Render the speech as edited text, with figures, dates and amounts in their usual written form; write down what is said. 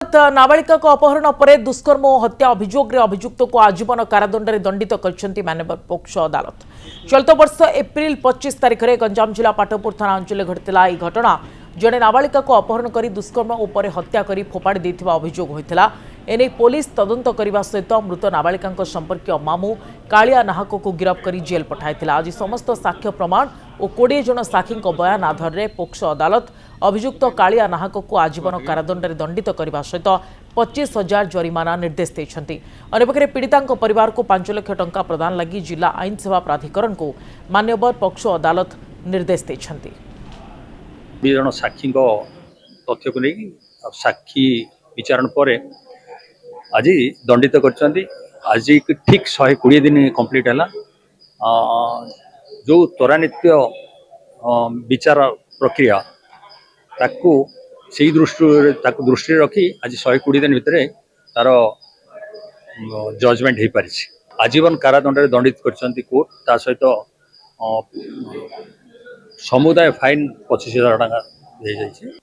अदालत नाबालिका को अपहरण पर दुष्कर्म और हत्या अभियोग अभियुक्त को आजीवन कारादंड में दंडित कर माननीय पोक्सो अदालत। चलित वर्ष एप्रिल 25 तारिख में गंजाम जिला पाटपुर थाना अंचल घटिता यह घटना जड़े नाबालिका को अपहरण कर दुष्कर्म और हत्या कर फोपाड़ी देथिबा अभियोग होता। एने पुलिस तदंत करने सहित मृत नाबालिका संपर्क मामू कालिया नाहक को गिरफ्त कर जेल पठाई। आज समस्त साक्ष्य प्रमाण और 20 जन साक्षी बयान आधार में पोक्सो अदालत अभियुक्त कालिया नाहक को आजीवन कारादंड में दंडित करने सहित 25,000 जरिमाना निर्देश देते। अन्यपक्षे पीड़िता परिवार को 5 लाख टंका प्रदान लगी जिला आईन सेवा प्राधिकरण को मान्यवर पोक्सो अदालत निर्देश देते। जन साक्षी तथ्य को लेकिन साक्षी विचारण पर आज दंडित कर आज ठीक 120 दिन कंप्लीट है। जो त्वरान्वित विचार प्रक्रिया ताकू से दृष्टि रखी आज 120 दिन भितर तार जजमेंट हो पारी। आजीवन कारादंड में दंडित कर कोर्ट ता सहित समुदाय फाइन 25,000 टका दी जाइए।